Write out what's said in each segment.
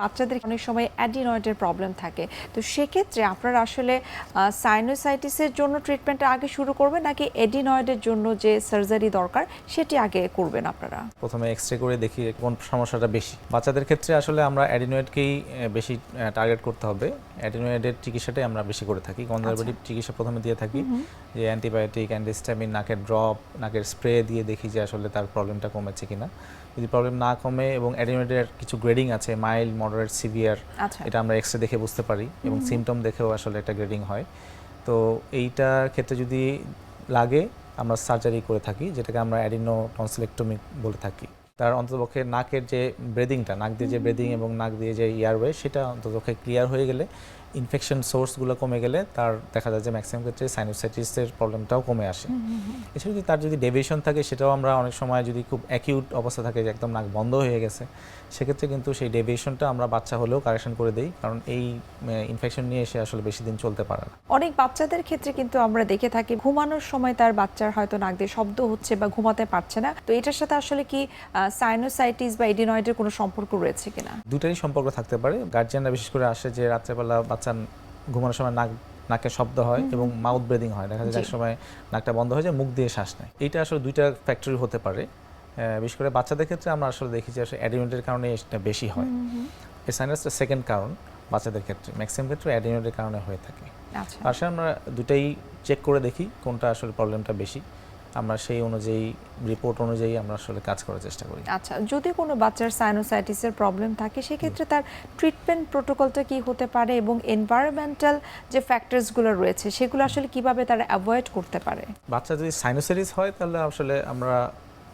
বাচ্চাদের অনেক সময় অ্যাডিনয়েডের প্রবলেম থাকে, তো সেক্ষেত্রে আপনারা আসলে সাইনোসাইটিসের জন্য ট্রিটমেন্টটা আগে শুরু করবেন নাকি অ্যাডিনয়েডের জন্য যে সার্জারি দরকার সেটি আগে করবেন আপনারা? প্রথমে এক্সরে করে দেখি কোন সমস্যাটা বেশি। বাচ্চাদের ক্ষেত্রে আসলে আমরা অ্যাডিনয়েডকেই বেশি টার্গেট করতে হবে। অ্যাডিনয়েডের চিকিৎসাটাই আমরা বেশি করে থাকি, কনজারভেটিভ চিকিৎসা প্রথমে দিয়ে থাকি, যে অ্যান্টিবায়োটিক, অ্যান্টিহিস্টামিন, নাকের ড্রপ, নাকের স্প্রে দিয়ে দেখি যে আসলে তার প্রবলেমটা কমেছে কিনা। যদি প্রবলেম না কমে এবং অ্যাডিনয়েডের কিছু গ্রেডিং আছে, মাইল্ড, মডারেট, সিভিয়ার, এটা আমরা এক্সরে দেখে বুঝতে পারি এবং সিমটম দেখেও আসলে একটা গ্রেডিং হয়। তো এইটার ক্ষেত্রে যদি লাগে আমরা সার্জারি করে থাকি, যেটাকে আমরা অ্যাডিনো টনসিলেক্টমি বলে থাকি। তার অন্ততপক্ষে নাকের যে ব্রেদিংটা, নাক দিয়ে যে ব্রেদিং এবং নাক দিয়ে যে এয়ারওয়ে, সেটা অন্ততপক্ষে ক্লিয়ার হয়ে গেলে, ইনফেকশন সোর্সগুলো কমে গেলে তার দেখা যায় যে ম্যাক্সিমাম ক্ষেত্রে সাইনোসাইটিসের প্রবলেমটাও কমে আসে। এছাড়া যদি তার যদি ডেভিয়েশন থাকে, সেটাও আমরা অনেক সময় যদি খুব অ্যাকিউট অবস্থা থাকে যে একদম নাক বন্ধ হয়ে গেছে, সেক্ষেত্রে কিন্তু সেই ডেভিয়েশনটা আমরা বাচ্চা হলেও কারেকশন করে দেই, কারণ এই ইনফেকশন নিয়ে এসে আসলে বেশি দিন চলতে পারে না। অনেক বাচ্চাদের ক্ষেত্রে কিন্তু আমরা দেখে থাকি ঘুমানোর সময় তার বাচ্চার হয়তো নাক দিয়ে শব্দ হচ্ছে বা ঘুমাতে পারছে না, তো এটার সাথে আসলে কি সাইনোসাইটিস বা এডিনয়েডের কোনো সম্পর্ক রয়েছে কিনা? দুটারই সম্পর্ক থাকতে পারে। গার্জিয়ানরা বিশেষ করে আসে যে রাত্রেবেলা বাচ্চা ঘুমানোর সময় নাকে শব্দ হয় এবং মাউথ ব্রিদিং হয়, দেখা যায় এক সময় নাকটা বন্ধ হয়ে যায়, মুখ দিয়ে শ্বাস নেয়। এইটা আসলে দুইটা ফ্যাক্টরি হতে পারে। বিশেষ করে বাচ্চাদের ক্ষেত্রে আমরা আসলে দেখি যে আসলে অ্যাডিনয়েডের কারণে এটা বেশি হয়। এই সাইনাসটা সেকেন্ড কারণ বাচ্চাদের ক্ষেত্রে, ম্যাক্সিমাম ক্ষেত্রে অ্যাডিনয়েডের কারণে হয়ে থাকে। আসলে আমরা দুটাই চেক করে দেখি কোনটা আসলে প্রবলেমটা বেশি, আমরা সেই অনুযায়ী রিপোর্ট অনুযায়ী আমরা আসলে কাজ করার চেষ্টা করি। আচ্ছা, যদি কোনো বাচ্চার সাইনোসাইটিসের প্রবলেম থাকে সেক্ষেত্রে তার ট্রিটমেন্ট প্রোটোকলটা কি হতে পারে এবং এনভায়রনমেন্টাল যে ফ্যাক্টরসগুলো রয়েছে সেগুলো আসলে কিভাবে তারা অ্যাভয়েড করতে পারে? বাচ্চা যদি সাইনোসাইটিস হয় তাহলে আসলে আমরা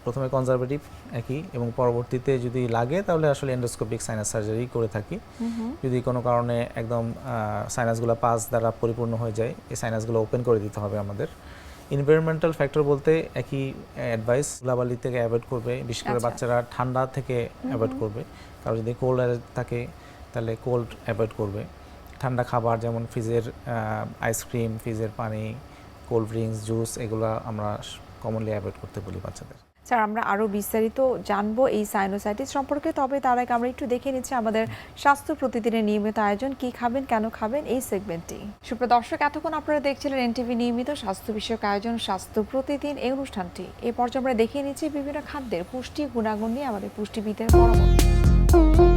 প্রথমে কনজারভেটিভ একই এবং পরবর্তীতে যদি লাগে তাহলে আসলে এন্ডোস্কোপিক সাইনাস সার্জারি করে থাকি। যদি কোনো কারণে একদম সাইনাসগুলো পাস দ্বারা পরিপূর্ণ হয়ে যায়, এই সাইনাসগুলো ওপেন করে দিতে হবে আমাদের। এনভায়রনমেন্টাল ফ্যাক্টর বলতে একই অ্যাডভাইস, ধুলাবালি থেকে অ্যাভয়েড করবে, বিশেষ করে বাচ্চারা ঠান্ডা থেকে অ্যাভয়েড করবে। কারণ যদি কোল্ড থাকে তাহলে কোল্ড অ্যাভয়েড করবে। ঠান্ডা খাবার যেমন ফ্রিজের আইসক্রিম, ফ্রিজের পানি, কোল্ড ড্রিঙ্কস, জুস, এগুলো আমরা কমনলি অ্যাভয়েড করতে বলি বাচ্চাদের। স্যার, আমরা আরও বিস্তারিত জানবো এই সাইনোসাইটিস সম্পর্কে, তবে তার আগে আমরা একটু দেখে নিচ্ছি আমাদের স্বাস্থ্য প্রতিদিনের নিয়মিত আয়োজন কি খাবেন কেন খাবেন এই সেগমেন্টটি। সুপ্রিয় দর্শক, এতক্ষণ আপনারা দেখছিলেন এনটিভি নিয়মিত স্বাস্থ্য বিষয়ক আয়োজন স্বাস্থ্য প্রতিদিন এই অনুষ্ঠানটি। এই পর্যায়ে আমরা দেখে নিচ্ছি বিভিন্ন খাদ্যের পুষ্টি গুণাগুণ নিয়ে আমাদের পুষ্টিবিদের পরামর্শ।